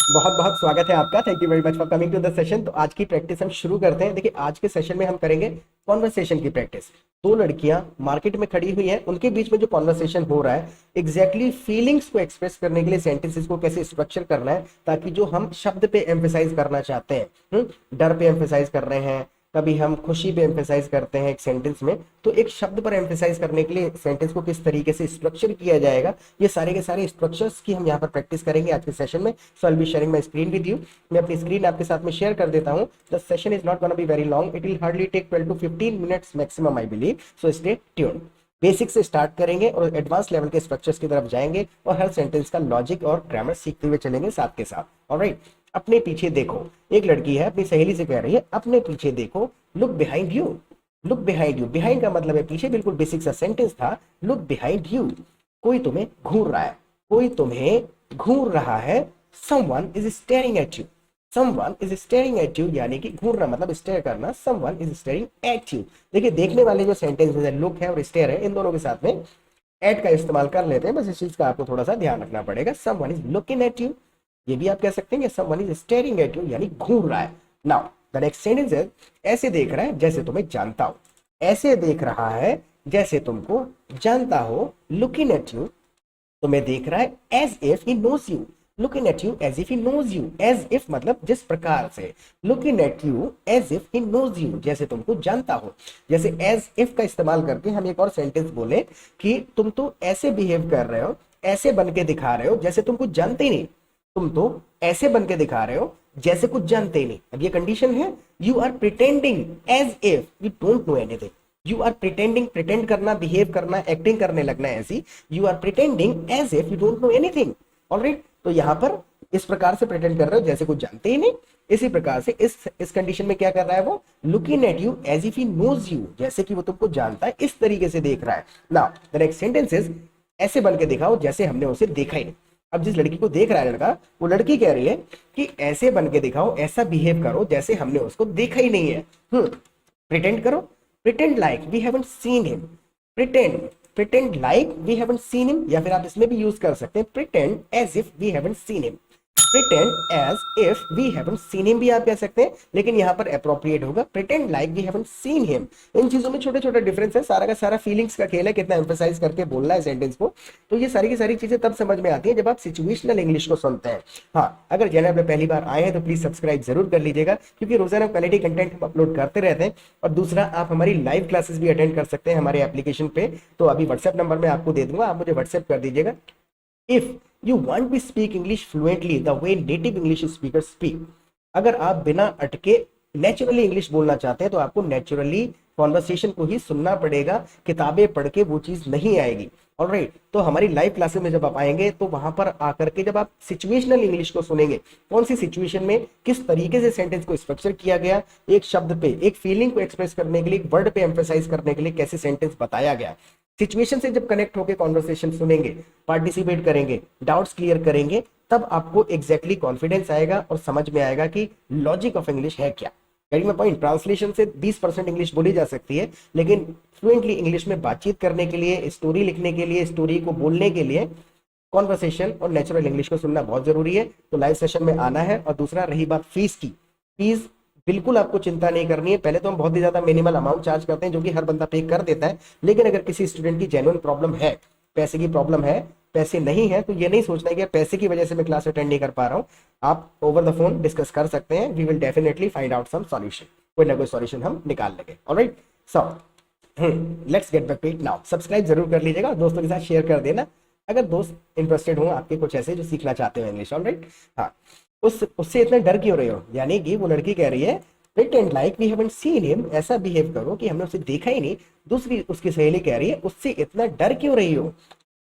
बहुत बहुत स्वागत है आपका। Thank you very much for coming to the session. तो आज की प्रैक्टिस हम शुरू करते हैं। देखिए, आज के सेशन में हम करेंगे कॉन्वर्सेशन की प्रैक्टिस। दो लड़कियां मार्केट में खड़ी हुई हैं, उनके बीच में जो कॉन्वर्सेशन हो रहा है, एग्जैक्टली फीलिंग्स को एक्सप्रेस करने के लिए सेंटेंसेस को कैसे स्ट्रक्चर करना है, ताकि जो हम शब्द पे एम्फेसाइज करना चाहते हैं, डर पे एम्फेसाइज कर रहे हैं, कभी हम खुशी पे एम्फेसाइज करते हैं एक सेंटेंस में, तो एक शब्द पर एम्फेसाइज करने के लिए सेंटेंस को किस तरीके से स्ट्रक्चर किया जाएगा, ये सारे के सारे स्ट्रक्चर्स की हम यहाँ पर प्रैक्टिस करेंगे आज के सेशन में। So I will be sharing my screen with you. मैं अपनी स्क्रीन आपके साथ में शेयर कर देता हूँ। The session is not gonna be very long, it will hardly take 12 to 15 minutes maximum I believe. So stay tuned. Basic से start करेंगे और एडवांस लेवल के स्ट्रक्चर्स की तरफ जाएंगे और हर सेंटेंस का लॉजिक और ग्रामर सीखते हुए चलेंगे साथ के साथ। ऑलराइट, अपने पीछे देखो। एक लड़की है, अपनी सहेली से कह रही है अपने पीछे देखो, look behind you. Look behind you, behind का मतलब है पीछे, बिल्कुल बेसिक सा सेंटेंस था। लुक बिहाइंड यू, कोई तुम्हें घूर रहा है, कोई तुम्हें घूर रहा है। Someone is staring at you. Someone is staring at you यानी कि घूरना मतलब स्टेयर करना। Someone is staring at you. देखिए, देखने वाले जो सेंटेंसेस है, लुक है और स्टेयर है, इन दोनों के साथ में एट का इस्तेमाल कर लेते हैं। बस इस चीज का आपको थोड़ा सा ध्यान रखना पड़ेगा। Someone is looking at you, ये भी आप कह सकते हैं कि someone is staring at you यानी घूर रहा है। नाउ द नेक्स्ट सेंटेंस है, ऐसे देख रहा है जैसे तुम्हें जानता हो। ऐसे देख रहा है जैसे तुमको जानता हो। लुकिंग एट यू, तुम्हें देख रहा है as if he knows you. Looking at you as if he knows you. As if मतलब जिस प्रकार से, looking at you as if he knows you, जैसे तुमको जानता हो। जैसे एज इफ का इस्तेमाल करके हम एक और सेंटेंस बोले कि तुम तो ऐसे बिहेव कर रहे हो, ऐसे बन के दिखा रहे हो जैसे तुम कुछ जानते ही नहीं। तुम तो ऐसे बन के दिखा रहे हो जैसे कुछ जानते ही नहीं। अब ये कंडीशन है, you are pretending as if you don't know anything. You are pretending, pretend करना, बिहेव करना, एक्टिंग करने लगना है ऐसी। You are pretending as if you don't know anything. Alright, तो यहां पर इस प्रकार से प्रिटेंड कर रहे हो जैसे कुछ जानते ही नहीं। इसी प्रकार से इस कंडीशन में क्या कर रहा है वो, looking at you as if he knows you, जैसे कि वो तुमको जानता है, इस तरीके से देख रहा है। Now the next sentence is, ऐसे बन के दिखाओ जैसे हमने उसे देखा ही नहीं। अब जिस लड़की को देख रहा है लड़का, वो लड़की कह रही है कि ऐसे बन के दिखाओ, ऐसा बिहेव करो जैसे हमने उसको देखा ही नहीं है। प्रिटेंड करो, pretend like we haven't seen him. Pretend, pretend like we haven't seen him, या फिर आप इसमें भी यूज कर सकते हैं pretend as if we haven't seen him. Pretend as if we haven't seen him भी आप कह सकते हैं, लेकिन यहां पर अप्रोप्रिएट होगा pretend like we haven't seen him. इन चीजों में छोटे छोटे डिफरेंस है, सारा का सारा फीलिंग्स का खेल है, कितना एम्फेसाइज करके बोलना है सेंटेंस को। तो ये सारी की सारी चीजें तब समझ में आती है जब आप सिचुएशनल इंग्लिश को सुनते हैं। हाँ, अगर चैनल पे पहली बार आए हैं तो प्लीज सब्सक्राइब जरूर कर लीजिएगा, क्योंकि रोजाना क्वालिटी कंटेंट हम अपलोड करते रहते हैं। और दूसरा, आप हमारी लाइव क्लासेस भी अटेंड कर सकते हैं हमारे एप्लीकेशन पे। तो अभी व्हाट्सएप नंबर मैं आपको दे दूंगा, आप मुझे व्हाट्सएप कर दीजिएगा। If you want to speak English fluently the way native English speakers speak, अगर आप बिना अटके नेचुरली इंग्लिश बोलना चाहते हैं तो आपको नेचुरली कॉन्वर्सेशन को ही सुनना पड़ेगा। किताबें पढ़ के वो चीज नहीं आएगी। ऑलराइट, तो हमारी लाइव क्लासेस में जब आप आएंगे तो वहां पर आकर के जब आप सिचुएशनल इंग्लिश को सुनेंगे, कौन सी सिचुएशन में किस तरीके से सेंटेंस को स्ट्रक्चर किया गया, एक शब्द पे, एक फीलिंग को एक्सप्रेस करने के लिए, एक वर्ड पे एम्फेसाइज करने के लिए कैसे सेंटेंस बताया गया, सिचुएशन से जब कनेक्ट होकर कॉन्वर्सेशन सुनेंगे, पार्टिसिपेट करेंगे, डाउट्स क्लियर करेंगे, तब आपको एग्जैक्टली कॉन्फिडेंस आएगा और समझ में आएगा कि लॉजिक ऑफ इंग्लिश है क्या। Getting my point. ट्रांसलेशन से 20% इंग्लिश बोली जा सकती है, लेकिन फ्लुएंटली इंग्लिश में बातचीत करने के लिए, स्टोरी लिखने के लिए, स्टोरी को बोलने के लिए कॉन्वर्सेशन और नेचुरल इंग्लिश को सुनना बहुत जरूरी है। तो लाइव सेशन में आना है। और दूसरा, रही बात फीस की, फीस बिल्कुल आपको चिंता नहीं करनी है। पहले तो हम बहुत ही ज्यादा मिनिमल अमाउंट चार्ज करते हैं जो कि हर बंदा पे कर देता है, लेकिन अगर किसी स्टूडेंट की जेन्युइन प्रॉब्लम है, पैसे की प्रॉब्लम है, पैसे नहीं है, तो ये नहीं सोचना है कि पैसे की वजह से मैं क्लास अटेंड नहीं कर पा रहा हूँ। आप ओवर द फोन डिस्कस कर सकते हैं। We will definitely find out some solution, कोई ना कोई सॉल्यूशन हम निकाल लेंगे। Alright, so let's get back to it now. Subscribe जरूर कर लीजिएगा, दोस्तों के साथ शेयर कर देना अगर दोस्त इंटरेस्टेड हो आपके कुछ ऐसे जो सीखना चाहते हो इंग्लिश। ऑलराइट, हाँ, उससे इतना डर क्यों रहे हो, यानी कि वो लड़की कह रही है pretend like we haven't seen him, ऐसा बिहेव करो कि हमने उसे देखा ही नहीं। दूसरी उसकी सहेली कह रही है उससे इतना डर क्यों रही हो,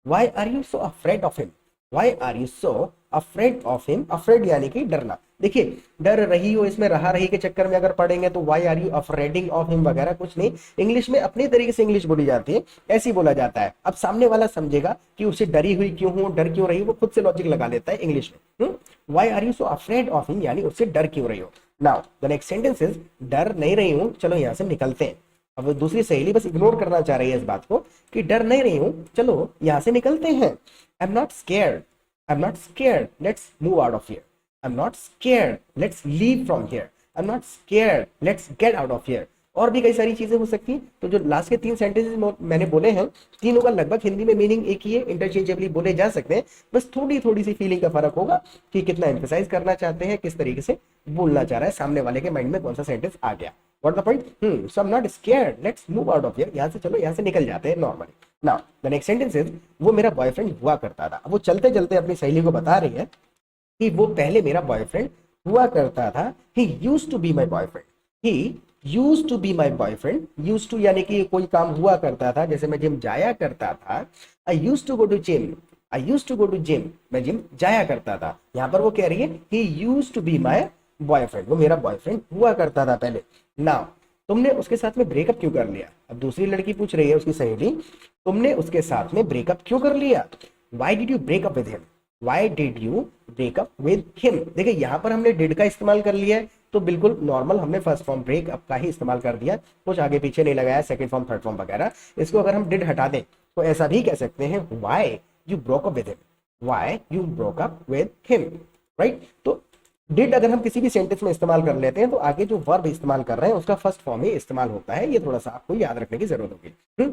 why are you so afraid of him. Why are you so afraid of him. Afraid यानी कि डरना। देखिए, डर रही हो, इसमें रहा रही के चक्कर में अगर पढ़ेंगे तो why are you afraiding of him वगैरह कुछ नहीं। इंग्लिश में अपनी तरीके से इंग्लिश बोली जाती है, ऐसे ही बोला जाता है। अब सामने वाला समझेगा कि उसे डरी हुई क्यों हो, डर क्यों रही, वो खुद से लॉजिक लगा लेता है इंग्लिश में। Why are you so afraid of him यानी उससे डर क्यों रही हो। Now the next sentence is, डर नहीं रही हूं, चलो यहां से निकलते हैं। अब दूसरी सहेली बस इग्नोर करना चाह रही है इस बात को कि डर नहीं रही हूं, चलो यहां से निकलते हैं। I am not scared, I am not scared, let's move out of here. I am not scared, let's leave from here, I am not scared, let's get out of here. और भी कई सारी चीजें हो सकती हैं। तो जो लास्ट के 3 सेंटेंसेस मैंने बोले हैं, तीनों का लगभग हिंदी में मीनिंग एक ही है, इंटरचेंजेबली बोले जा सकते हैं, बस थोड़ी थोड़ी सी फीलिंग का फर्क होगा कि कितना एम्फेसाइज करना चाहते हैं, किस तरीके से बोलना चाह रहा है, सामने वाले के माइंड में कौन सा सेंटेंस आ गया। What the point, so I am not scared, let's move out of here, यहाँ से चलो, यहाँ से निकल जाते हैं normally. Now the next sentence is, वो मेरा बॉयफ्रेंड हुआ करता था। वो चलते चलते अपनी सहेली को बता रही है कि वो पहले मेरा बॉयफ्रेंड हुआ करता था। He used to be my boyfriend, he used to be my boyfriend. Used to यानी कि कोई काम हुआ करता था, जैसे मैं जिम जाया करता था। I used to go to gym, I used to go to gym, मैं जिम जाया करता था। यहाँ पर वो कह रही है he used to be my boyfriend, वो मेरा बॉयफ्रेंड हुआ करता था पहले। नाउ तुमने उसके साथ में ब्रेकअप क्यों कर लिया? अब दूसरी लड़की पूछ रही है, उसकी सहेली, तुमने उसके साथ में ब्रेकअप क्यों कर लिया? Why did you breakup with him, why did you breakup with him. देखिए यहाँ पर हमने डिड का इस्तेमाल कर लिया है, तो बिल्कुल नॉर्मल हमने फर्स्ट फॉर्म ब्रेकअप का ही इस्तेमाल कर दिया, कुछ आगे पीछे नहीं लगाया, सेकंड फॉर्म थर्ड फॉर्म वगैरह। इसको अगर हम डिड हटा दें तो ऐसा भी कह सकते हैं, why you broke up with him, why you broke up with him, right. तो डिड अगर हम किसी भी सेंटेंस में इस्तेमाल कर लेते हैं तो आगे जो वर्ब इस्तेमाल कर रहे हैं उसका फर्स्ट फॉर्म ही इस्तेमाल होता है। ये थोड़ा सा आपको याद रखने की जरूरत होगी।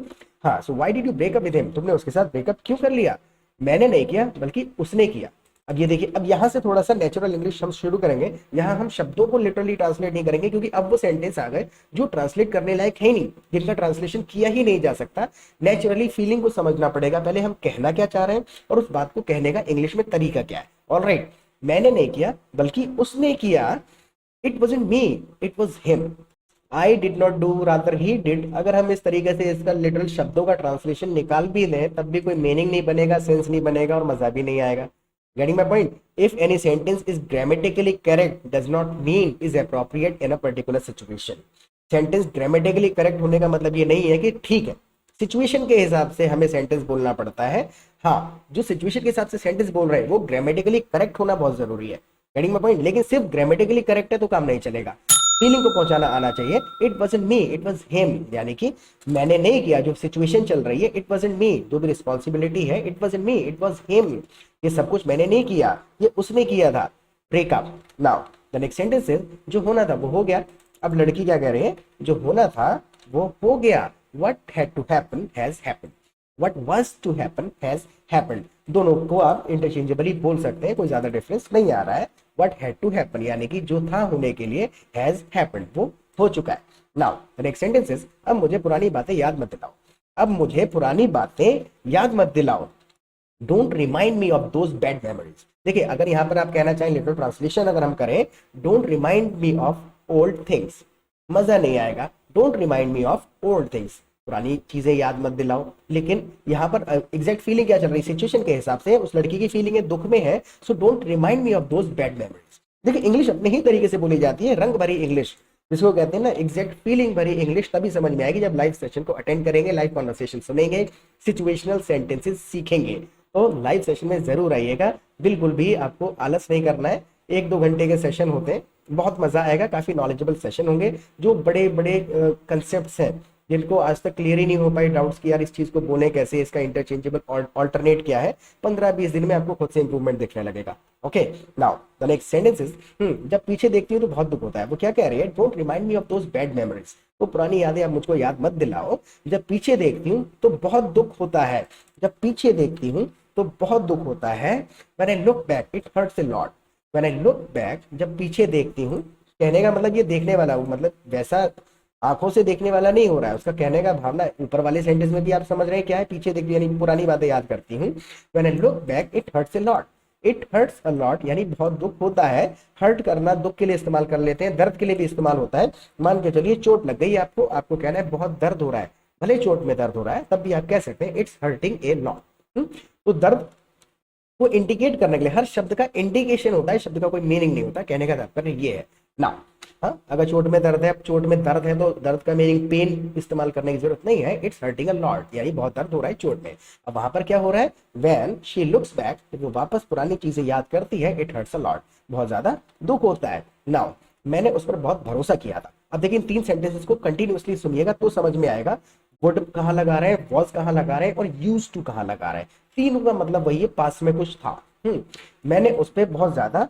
हाँ, so why did you breakup with him, तुमने उसके साथ ब्रेकअप क्यों कर लिया? मैंने नहीं किया बल्कि उसने किया। अब ये देखिए, अब यहां से थोड़ा सा नेचुरल इंग्लिश हम शुरू करेंगे। यहां हम शब्दों को लिटरली ट्रांसलेट नहीं करेंगे, क्योंकि अब वो सेंटेंस आ गए जो ट्रांसलेट करने लायक है नहीं, जिनका ट्रांसलेशन किया ही नहीं जा सकता। नेचुरली फीलिंग को समझना पड़ेगा, पहले हम कहना क्या चाह रहे हैं और उस बात को कहने का इंग्लिश में तरीका क्या है। ऑलराइट, मैंने नहीं किया बल्कि उसने किया। It wasn't me, it was him. I did not do, rather he did. अगर हम इस तरीके से इसका लिटरल शब्दों का ट्रांसलेशन निकाल भी लें तब भी कोई मीनिंग नहीं बनेगा, सेंस नहीं बनेगा और मजा भी नहीं आएगा। Getting my point? If any sentence is grammatically correct does not mean is appropriate in a particular situation. Sentence grammatically correct होने का मतलब ये नहीं है कि ठीक है, सिचुएशन के हिसाब से हमें सेंटेंस बोलना पड़ता है। हाँ, जो सिचुएशन के हिसाब से सेंटेंस बोल रहे हैं वो ग्रामेटिकली करेक्ट होना बहुत जरूरी है। Getting my point? लेकिन सिर्फ ग्रामेटिकली करेक्ट है तो काम नहीं चलेगा, फीलिंग को पहुंचाना आना चाहिए। It wasn't me, it was him, यानी कि मैंने नहीं किया, जो सिचुएशन चल रही है, इट वाजंट मी, जो भी रिस्पॉन्सिबिलिटी है, it wasn't me, it was him, ये सब कुछ मैंने नहीं किया, ये उसने किया था। Breakup. Now the next sentence is, जो होना था वो हो गया। अब लड़की क्या कह रही है? जो होना था वो हो गया। What had to happen has happened. What was to happen has happened. दोनों को आप इंटरचेंजेबली बोल सकते हैं, कोई ज्यादा डिफरेंस नहीं आ रहा है। What had to happen यानी कि जो था होने के लिए, has happened, वो हो चुका है। Now the next sentence is, अब मुझे पुरानी बातें याद मत दिलाओ, अब मुझे पुरानी बातें याद मत दिलाओ। Don't remind me of those bad memories. देखिए, अगर यहां पर आप कहना चाहें लिटरल ट्रांसलेशन अगर हम करें, don't remind me of old things, मजा नहीं आएगा। Don't remind me of old things, पुरानी चीजें याद मत दिलाओ। लेकिन यहाँ पर एग्जैक्ट फीलिंग क्या चल रही है सिचुएशन के हिसाब से, उस लड़की की फीलिंग है दुख में है, so don't remind me of those bad memories. देखिए, इंग्लिश अपने ही तरीके से बोली जाती है, रंग भरी इंग्लिश, जिसको कहते हैं ना एग्जैक्ट फीलिंग भरी इंग्लिश, तभी समझ में आएगी जब लाइव सेशन को अटेंड करेंगे, लाइव कॉन्वर्सेशन सुनेंगे, सिचुएशनल सेंटेंसेस सीखेंगे। तो लाइव सेशन में जरूर आइएगा, बिल्कुल भी आपको आलस नहीं करना है। 1-2 घंटे के सेशन होते हैं, बहुत मजा आएगा, काफी नॉलेजेबल सेशन होंगे। जो बड़े बड़े कंसेप्ट्स हैं जिनको आज तक क्लियर ही नहीं हो पाए डाउट्स कि यार इस चीज को बोले कैसे, इसका इंटरचेंजेबल ऑल्टरनेट क्या है, 15-20 दिन में आपको खुद से इंप्रूवमेंट दिखने लगेगा। Okay, now the next sentence is, जब पीछे देखती हूँ तो बहुत दुख होता है। वो क्या कह रही है? Don't remind me of those bad memories, वो पुरानी यादें अब मुझको याद मत दिलाओ। जब पीछे देखती हूँ तो बहुत दुख होता है, जब पीछे देखती हूँ तो बहुत दुख होता है। When I look back it hurts a lot, when I look back, जब पीछे देखती हूँ, कहने का मतलब ये देखने वाला हूँ, मतलब वैसा आंखों से देखने वाला नहीं हो रहा है, उसका कहने का भावना ऊपर वाले सेंटेंस में भी आप समझ रहे हैं क्या है, पीछे देखती यानी पुरानी बातें याद करती हूँ। When I look back it hurts a lot, it hurts a lot यानी बहुत दुख होता है। हर्ट करना दुख के लिए इस्तेमाल कर लेते हैं, दर्द के लिए भी इस्तेमाल होता है। मान के चलिए चोट लग गई आपको, आपको कहना है बहुत दर्द हो रहा है, भले चोट में दर्द हो रहा है तब भी आप कह सकते हैं इट्स हर्टिंग ए लॉट। तो दर्द को इंडिकेट करने के लिए, हर शब्द का इंडिकेशन होता है, शब्द का कोई मीनिंग नहीं होता, कहने का तात्पर्य ये है ना। हाँ, अगर चोट में दर्द है, चोट में दर्द है तो दर्द का मीनिंग पेन इस्तेमाल करने की जरूरत नहीं है, इट्स हर्टिंग अ लॉट यानी बहुत दर्द हो रहा है चोट में। अब वहां पर क्या हो रहा है? व्हेन शी लुक्स बैक, जब वो वापस पुरानी चीजें याद करती है, इट हर्ट्स अ लॉट, बहुत ज्यादा दुख होता है। नाउ मैंने उस पर बहुत भरोसा किया था। अब देखिए, 3 सेंटेंसेस को कंटिन्यूअसली सुनिएगा तो समझ में आएगा वुड कहाँ लगा रहे हैं, वॉज कहाँ लगा रहे हैं और यूज टू कहाँ लगा रहे हैं। तीनों का मतलब वही है, पास में कुछ था। मैंने उस पर बहुत ज्यादा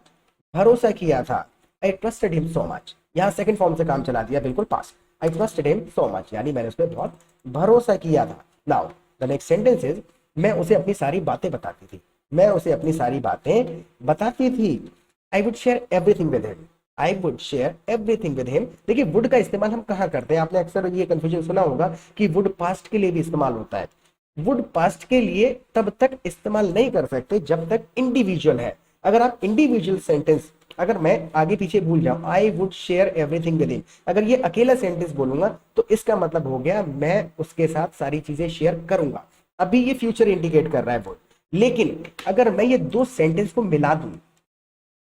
भरोसा किया था। I trusted him so much, यहाँ सेकंड फॉर्म से काम चला दिया, बिल्कुल पास। I trusted him so much, यानी मैंने उस पर बहुत भरोसा किया था। Now the next sentence is, मैं उसे अपनी सारी बातें बताती थी। मैं उसे अपनी सारी बातें बताती थी। आई would share everything with him. I would share everything with him. देखिए वुड का इस्तेमाल हम कहाँ करते हैं, आपने अक्सर ये कंफ्यूजन सुना होगा कि वुड पास्ट के लिए भी इस्तेमाल होता है। वुड पास्ट के लिए तब तक इस्तेमाल नहीं कर सकते जब तक इंडिविजुअल है। अगर आप इंडिविजुअल सेंटेंस, अगर मैं आगे पीछे भूल जाऊं, आई would share everything with him, अगर ये अकेला सेंटेंस बोलूंगा तो इसका मतलब हो गया मैं उसके साथ सारी चीजें शेयर करूंगा। अभी ये फ्यूचर इंडिकेट कर रहा है वुड। लेकिन अगर मैं ये दो सेंटेंस को मिला दूं,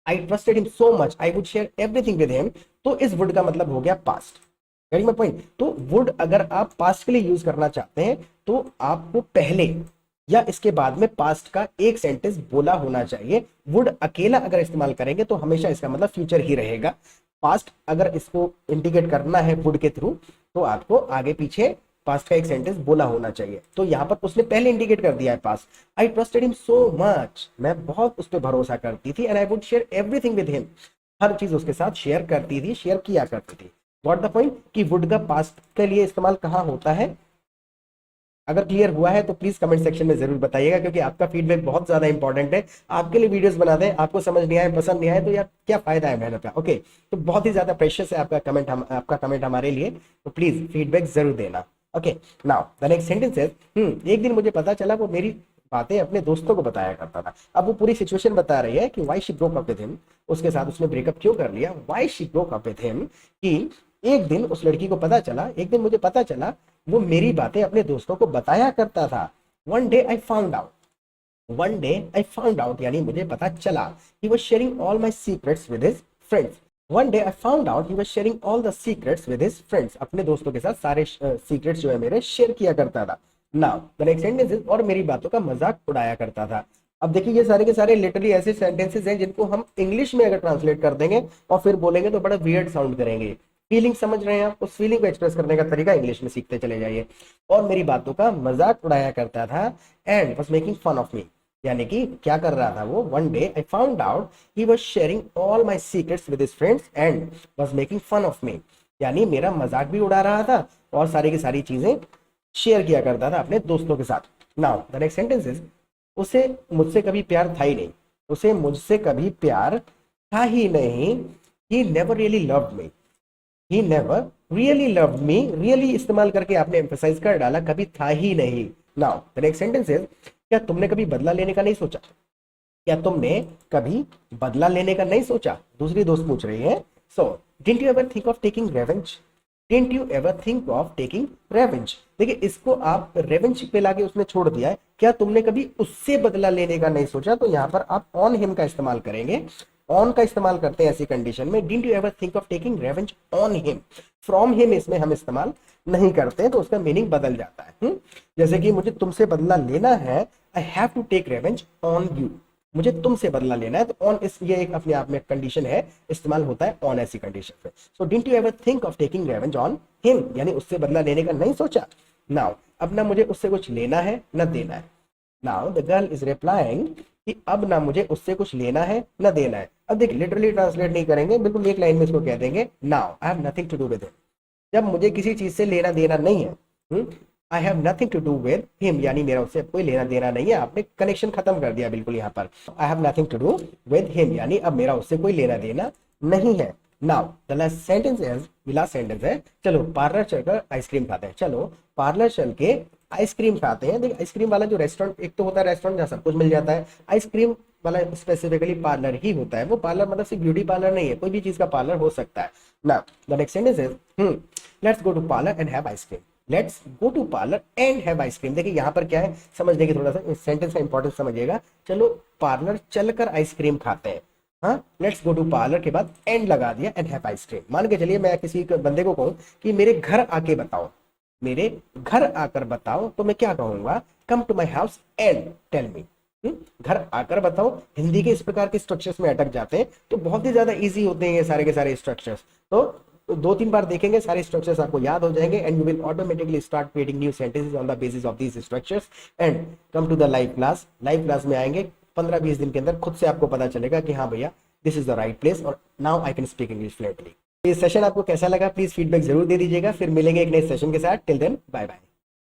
आई trusted him so much, I would share everything with him, तो इस वुड का मतलब हो गया पास्ट। Getting my point. तो वुड अगर आप पास्ट के लिए यूज करना चाहते हैं तो आपको पहले या इसके बाद में पास्ट का एक सेंटेंस बोला होना चाहिए। वुड अकेला अगर इस्तेमाल करेंगे तो हमेशा इसका मतलब फ्यूचर ही रहेगा। पास्ट अगर इसको इंडिकेट करना है वुड के थ्रू तो आपको आगे पीछे पास्ट का एक सेंटेंस बोला होना चाहिए। तो यहां पर उसने पहले इंडिकेट कर दिया है past. I trusted him so much, मैं बहुत उस पर भरोसा करती थी। And I would share everything with him, हर चीज उसके साथ शेयर करती थी, शेयर किया करती थी। व्हाट द पॉइंट कि वुड का पास्ट के लिए इस्तेमाल कहाँ होता है। अगर क्लियर हुआ है तो प्लीज कमेंट सेक्शन में जरूर बताइएगा, क्योंकि आपका फीडबैक बहुत ज्यादा इंपॉर्टेंट है। आपके लिए वीडियोस बनाते हैं, आपको समझ नहीं आए, पसंद नहीं आए तो यार क्या फायदा है मेहनत का। ओके, तो बहुत ही ज्यादा प्रेशियस है आपका कमेंट हमारे लिए, तो प्लीज फीडबैक जरूर देना। Okay, now the next sentence is, एक दिन मुझे पता चला वो मेरी बातें अपने दोस्तों को बताया करता था। अब वो पूरी सिचुएशन बता रही है कि why she broke up with him, उसके साथ उसने ब्रेकअप क्यों कर लिया। Why she broke up with him, कि एक दिन उस लड़की को पता चला, एक दिन मुझे पता चला वो मेरी बातें अपने दोस्तों को बताया करता था। One day I found out, one day I found out यानी मुझे पता चला, ही was sharing all my secrets with his friends. One day I found out he was sharing all the secrets with his friends, अपने दोस्तों के साथ सारे secrets जो है मेरे शेयर किया करता था। Now the next sentence is, और मेरी बातों का मजाक उड़ाया करता था। अब देखिए ये सारे के सारे लिटरली ऐसे सेंटेंसेस हैं जिनको हम इंग्लिश में अगर ट्रांसलेट कर देंगे और फिर बोलेंगे तो बड़ा वियर्ड साउंड करेंगे। फीलिंग समझ रहे हैं आप, उस फीलिंग को एक्सप्रेस करने का तरीका इंग्लिश में सीखते चले जाइए। और मेरी बातों का मजाक उड़ाया करता था, and was making fun of me, यानी कि क्या कर रहा था वो। One day I found out he was sharing all my secrets with his friends and was making fun of me, यानी मेरा मजाक भी उड़ा रहा था और सारी की सारी चीजें शेयर किया करता था अपने दोस्तों के साथ। Now the next sentence is, उसे मुझसे कभी प्यार था ही नहीं, उसे मुझसे कभी प्यार था ही नहीं। He never really loved me, he never really loved me, really इस्तेमाल करके आपने एम्फसाइज कर डाला, कभी था ही नहीं। Now the next sentence is, क्या तुमने कभी बदला लेने का नहीं सोचा, क्या तुमने कभी बदला लेने का नहीं सोचा, दूसरी दोस्त पूछ रही है। So didn't you ever think of taking revenge, didn't you ever think of taking revenge. देखिए इसको आप रेवेंज पे लाके उसने छोड़ दिया है, क्या तुमने कभी उससे बदला लेने का नहीं सोचा, तो यहाँ पर आप ऑन हिम का इस्तेमाल करेंगे। ऑन का इस्तेमाल करते हैं ऐसी कंडीशन में, didn't you ever think of taking revenge on him. From him इसमें हम इस्तेमाल नहीं करते तो उसका मीनिंग बदल जाता है। जैसे कि मुझे तुमसे बदला लेना है, I have to take revenge on you, मुझे तुमसे बदला लेना है, तो ऑन इस ये एक अपने आप में कंडीशन है, इस्तेमाल होता है ऑन ऐसी कंडीशन पे। So didn't you ever think of taking revenge on him, यानी उससे बदला लेने का नहीं सोचा। नाउ अब ना मुझे उससे कुछ लेना है ना देना है। Now the girl is replying कि अब ना मुझे उससे कुछ लेना है ना देना है। अब देख लिटरली ट्रांसलेट नहीं करेंगे, बिल्कुल एक लाइन में इसको कह देंगे, now I have nothing to do with him, जब मुझे किसी चीज से लेना देना नहीं है। I have nothing to do with him, यानी मेरा उससे कोई लेना देना नहीं है, आपने कनेक्शन खत्म कर दिया बिल्कुल यहाँ पर। I have nothing to do with him, यानी अब मेरा उससे कोई लेना देना नहीं है। Now the last sentence is, last sentence है, चलो पार्लर चलकर आइसक्रीम खाते हैं, चलो पार्लर चल के आइसक्रीम खाते हैं। देखिए आइसक्रीम वाला जो रेस्टोरेंट, एक तो होता है रेस्टोरेंट जहाँ सब कुछ मिल जाता है, आइसक्रीम वाला स्पेसिफिकली पार्लर ही होता है। वो पार्लर मतलब सिर्फ ब्यूटी पार्लर नहीं है, कोई भी चीज का पार्लर हो सकता है ना। The next sentence is, let's go to parlour and have ice cream, let's go to parlour and have ice cream. देखिए यहाँ पर क्या है समझने की, थोड़ा सा इस सेंटेंस का इंपॉर्टेंस समझिएगा। चलो पार्लर चलकर आइसक्रीम खाते हैं, हाँ, लेट्स गो टू पार्लर के बाद एंड लगा दिया एंड हैव आइसक्रीम। मान के चलिए मैं किसी बंदे को कहूँ कि मेरे घर आके बताओ, मेरे घर आकर बताओ, तो मैं क्या कहूंगा, come to my house and tell me. घर आकर बताओ, हिंदी के इस प्रकार के स्ट्रक्चर्स में अटक जाते हैं तो बहुत ही ज्यादा इजी होते हैं ये सारे के सारे स्ट्रक्चर्स। तो दो तीन बार देखेंगे सारे स्ट्रक्चर्स आपको याद हो जाएंगे, and you will automatically start creating new sentences on the basis of these structures. And come to the live class, live class में आएंगे 15-20 दिन के अंदर खुद से आपको पता चलेगा कि हाँ भैया this is the right place और now I can speak English fluently. ये सेशन आपको कैसा लगा प्लीज फीडबैक जरूर दे दीजिएगा। फिर मिलेंगे एक नए सेशन के साथ। Till then bye bye.